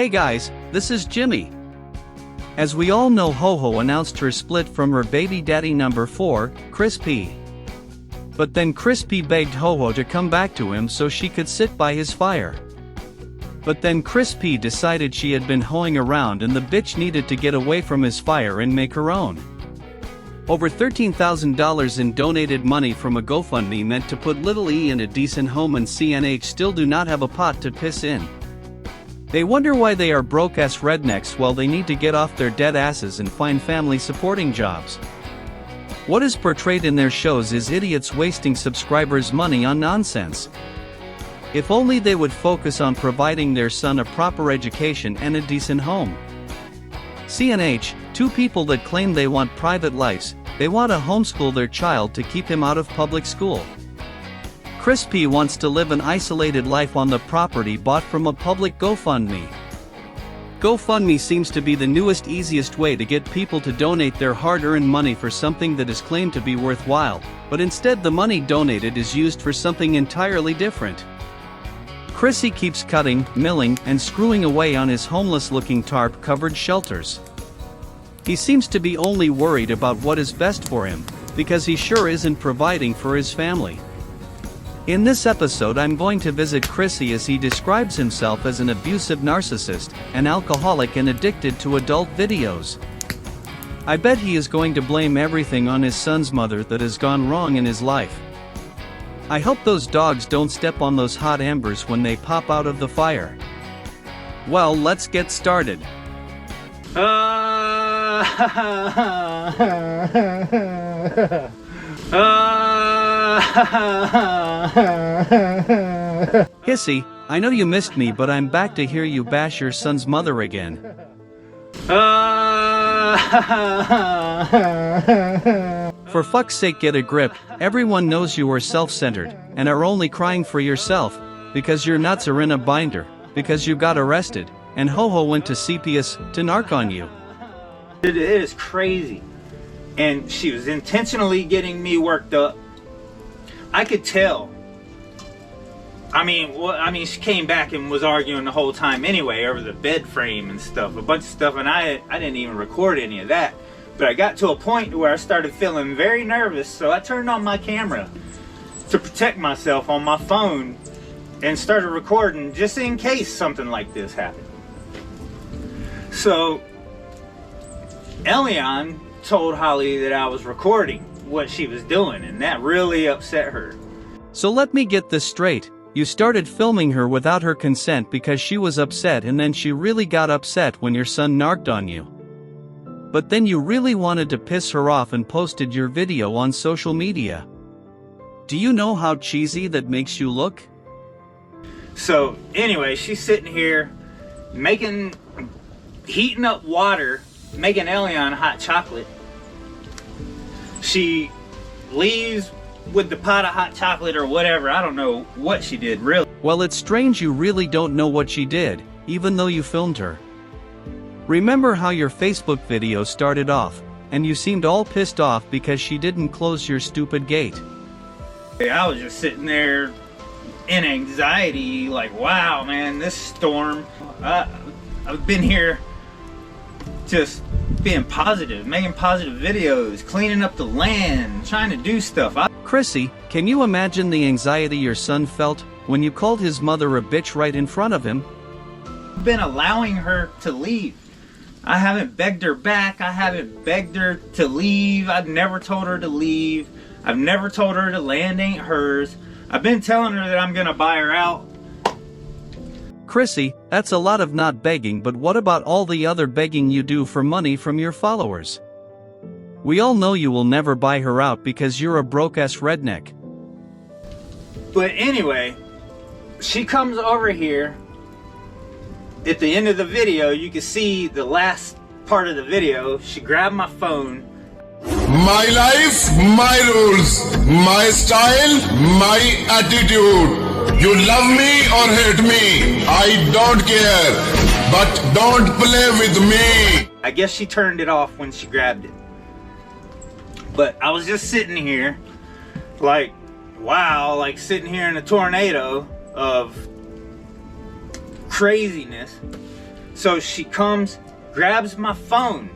Hey guys, this is Jimmy. As we all know, Ho-Ho announced her split from her baby daddy number 4, Chris P. But then Chris P begged Ho-Ho to come back to him so she could sit by his fire. But then Chris P decided she had been hoeing around and the bitch needed to get away from his fire and make her own. Over $13,000 in donated money from a GoFundMe meant to put Little E in a decent home, and CNH still do not have a pot to piss in. They wonder why they are broke-ass rednecks while they need to get off their dead asses and find family-supporting jobs. What is portrayed in their shows is idiots wasting subscribers' money on nonsense. If only they would focus on providing their son a proper education and a decent home. CNH, two people that claim they want private lives, they want to homeschool their child to keep him out of public school. Chris P wants to live an isolated life on the property bought from a public GoFundMe. GoFundMe seems to be the newest, easiest way to get people to donate their hard-earned money for something that is claimed to be worthwhile, but instead the money donated is used for something entirely different. Chrissy keeps cutting, milling, and screwing away on his homeless-looking tarp-covered shelters. He seems to be only worried about what is best for him, because he sure isn't providing for his family. In this episode I'm going to visit Chrissy as he describes himself as an abusive narcissist, an alcoholic and addicted to adult videos. I bet he is going to blame everything on his son's mother that has gone wrong in his life. I hope those dogs don't step on those hot embers when they pop out of the fire. Well, let's get started. Hissy, I know you missed me, but I'm back to hear you bash your son's mother again. For fuck's sake, get a grip. Everyone knows you are self-centered, and are only crying for yourself, because your nuts are in a binder, because you got arrested, and Ho-Ho went to CPS to narc on you. It is crazy. And she was intentionally getting me worked up. I could tell. I mean, she came back and was arguing the whole time anyway over the bed frame and stuff, a bunch of stuff, and I didn't even record any of that. But I got to a point where I started feeling very nervous, so I turned on my camera to protect myself on my phone and started recording just in case something like this happened. So Elion told Holly that I was recording what she was doing, and that really upset her. So let me get this straight. You started filming her without her consent because she was upset, and then she really got upset when your son narked on you. But then you really wanted to piss her off and posted your video on social media. Do you know how cheesy that makes you look? So anyway, she's sitting here heating up water, making Elion hot chocolate. She leaves with the pot of hot chocolate or whatever. I don't know what she did, really. Well, it's strange you really don't know what she did, even though you filmed her. Remember how your Facebook video started off, and you seemed all pissed off because she didn't close your stupid gate. I was just sitting there in anxiety, like, wow, man, this storm. I've been here just being positive, making positive videos, cleaning up the land, trying to do stuff. Chrissy, can you imagine the anxiety your son felt when you called his mother a bitch right in front of him? I've been allowing her to leave. I haven't begged her back. I haven't begged her to leave. I've never told her to leave. I've never told her the land ain't hers. I've been telling her that I'm gonna buy her out. Chrissy, that's a lot of not begging, but what about all the other begging you do for money from your followers? We all know you will never buy her out because you're a broke-ass redneck. But anyway, she comes over here. At the end of the video, you can see the last part of the video. She grabbed my phone. My life, my rules, my style, my attitude. You love me or hate me, I don't care, but don't play with me. I guess she turned it off when she grabbed it. But I was just sitting here, like, wow, like sitting here in a tornado of craziness. So she comes, grabs my phone,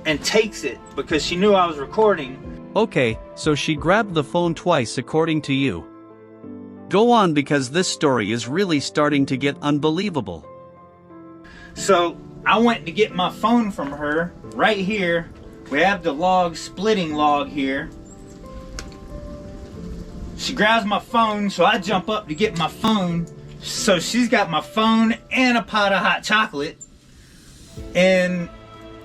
and takes it because she knew I was recording. Okay, so she grabbed the phone twice according to you. Go on, because this story is really starting to get unbelievable. So I went to get my phone from her right here. We have the log, splitting log here. She grabs my phone, so I jump up to get my phone. So she's got my phone and a pot of hot chocolate. And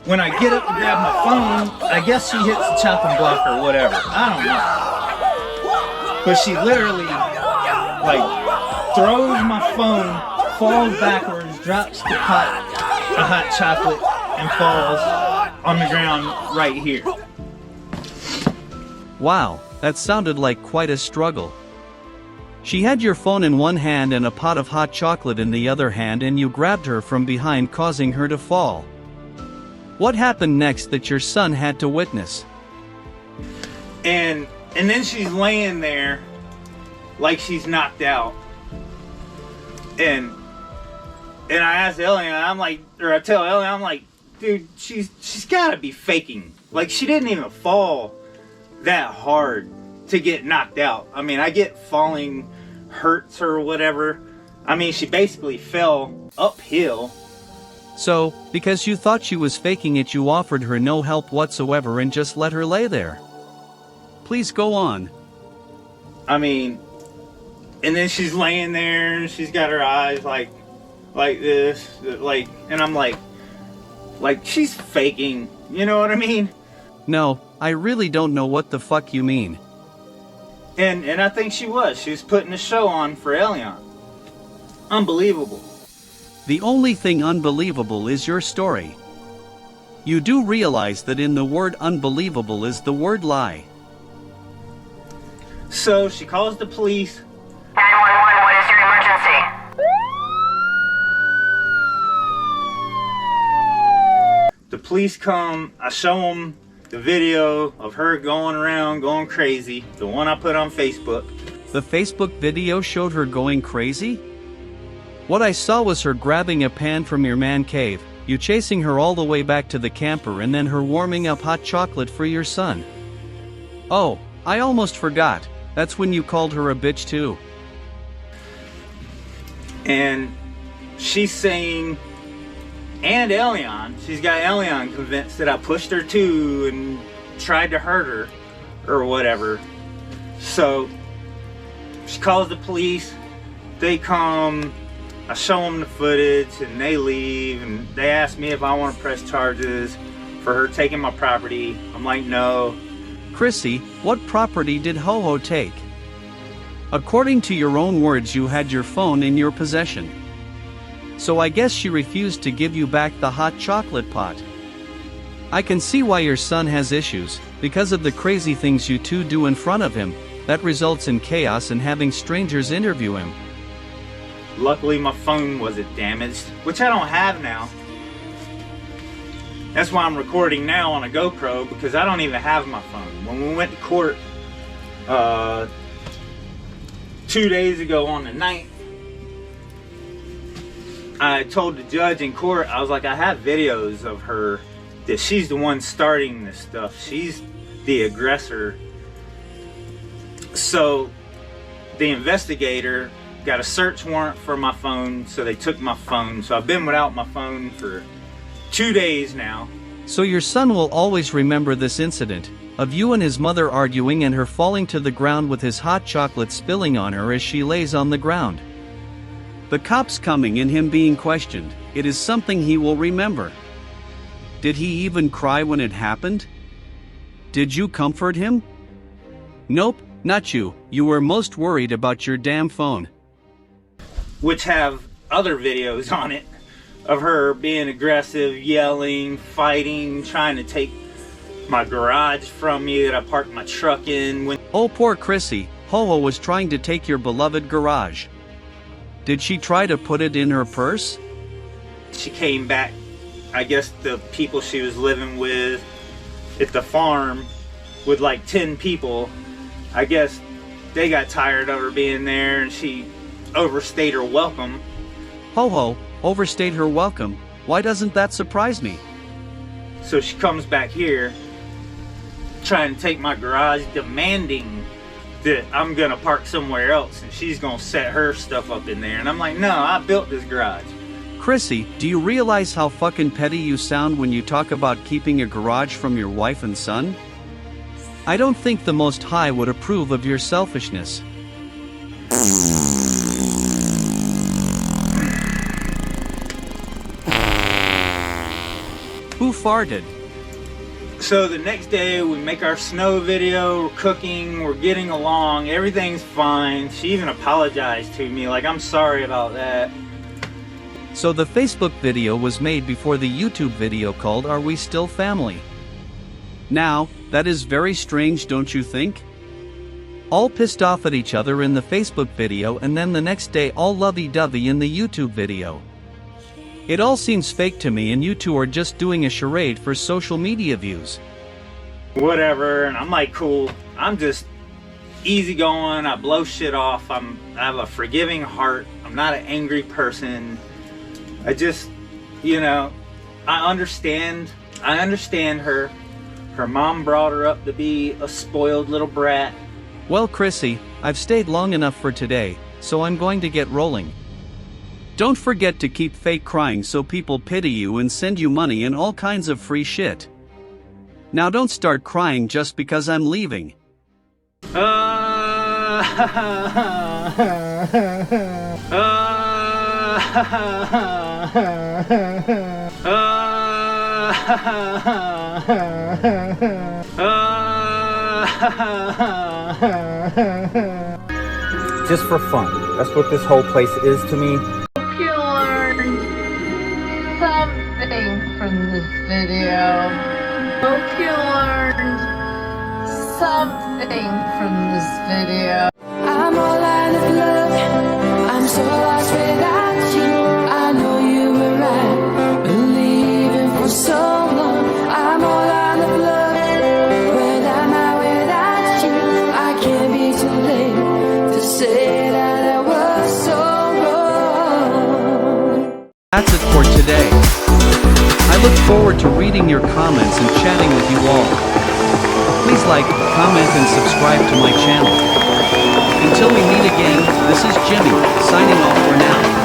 when I get up to grab my phone, I guess she hits the chopping block or whatever. I don't know. But she literally, like, throws my phone, falls backwards, drops the pot of hot chocolate, and falls on the ground right here. Wow, that sounded like quite a struggle. She had your phone in one hand and a pot of hot chocolate in the other hand, and you grabbed her from behind, causing her to fall. What happened next that your son had to witness? And then she's laying there like she's knocked out. And I asked Elian, I tell Elian, I'm like, dude, she's gotta be faking. Like, she didn't even fall that hard to get knocked out. I mean, I get falling hurts or whatever. I mean, she basically fell uphill. So, because you thought she was faking it, you offered her no help whatsoever and just let her lay there. Please go on. I mean, and then she's laying there and she's got her eyes like this, like, and I'm like she's faking, you know what I mean? No, I really don't know what the fuck you mean. And I think she was putting a show on for Elian. Unbelievable. The only thing unbelievable is your story. You do realize that in the word unbelievable is the word lie. So she calls the police. 911, what is your emergency? The police come, I show them the video of her going around, going crazy, the one I put on Facebook. The Facebook video showed her going crazy? What I saw was her grabbing a pan from your man cave, you chasing her all the way back to the camper, and then her warming up hot chocolate for your son. Oh, I almost forgot, that's when you called her a bitch too. And she's saying, and Elian, she's got Elian convinced that I pushed her too and tried to hurt her or whatever. So she calls the police, they come, I show them the footage and they leave, and they ask me if I want to press charges for her taking my property. I'm like, no. Chrissy, what property did Ho-Ho take? According to your own words, you had your phone in your possession. So I guess she refused to give you back the hot chocolate pot. I can see why your son has issues, because of the crazy things you two do in front of him, that results in chaos and having strangers interview him. Luckily my phone wasn't damaged, which I don't have now. That's why I'm recording now on a GoPro, because I don't even have my phone. When we went to court 2 days ago on the 9th, I told the judge in court, I was like, I have videos of her, that she's the one starting this stuff. She's the aggressor. So the investigator got a search warrant for my phone, so they took my phone. So I've been without my phone for 2 days now. So your son will always remember this incident, of you and his mother arguing and her falling to the ground with his hot chocolate spilling on her as she lays on the ground. The cops coming and him being questioned, it is something he will remember. Did he even cry when it happened? Did you comfort him? Nope, not you. You were most worried about your damn phone. Which have other videos on it of her being aggressive, yelling, fighting, trying to take my garage from me that I parked my truck in. Oh, poor Chrissy, Ho-Ho was trying to take your beloved garage. Did she try to put it in her purse? She came back, I guess the people she was living with at the farm with like 10 people, I guess they got tired of her being there and she overstayed her welcome. Ho-Ho, overstayed her welcome. Why doesn't that surprise me? So she comes back here, trying to take my garage, demanding that I'm gonna park somewhere else and she's gonna set her stuff up in there. And I'm like, no, I built this garage. Chrissy, do you realize how fucking petty you sound when you talk about keeping a garage from your wife and son? I don't think the Most High would approve of your selfishness. Who farted? So the next day we make our snow video, we're cooking, we're getting along, everything's fine. She even apologized to me, like, I'm sorry about that. So the Facebook video was made before the YouTube video called Are We Still Family? Now, that is very strange, don't you think? All pissed off at each other in the Facebook video and then the next day all lovey-dovey in the YouTube video. It all seems fake to me and you two are just doing a charade for social media views. Whatever, and I'm like, cool. I'm just easygoing, I blow shit off, I have a forgiving heart, I'm not an angry person. I just, you know, I understand her. Her mom brought her up to be a spoiled little brat. Well, Chrissy, I've stayed long enough for today, so I'm going to get rolling. Don't forget to keep fake crying so people pity you and send you money and all kinds of free shit. Now don't start crying just because I'm leaving. Just for fun. That's what this whole place is to me. Hope you learned something from this video. Hope you learned something from this video. I'm all out of love. I'm so lost without you. I know you were right, believing for so long. I'm all out of love. When I'm out without you, I can't be too late to say that I was so wrong. That's it for today. I look forward to reading your comments and chatting with you all. Please like, comment and subscribe to my channel. Until we meet again, this is Jimmy, signing off for now.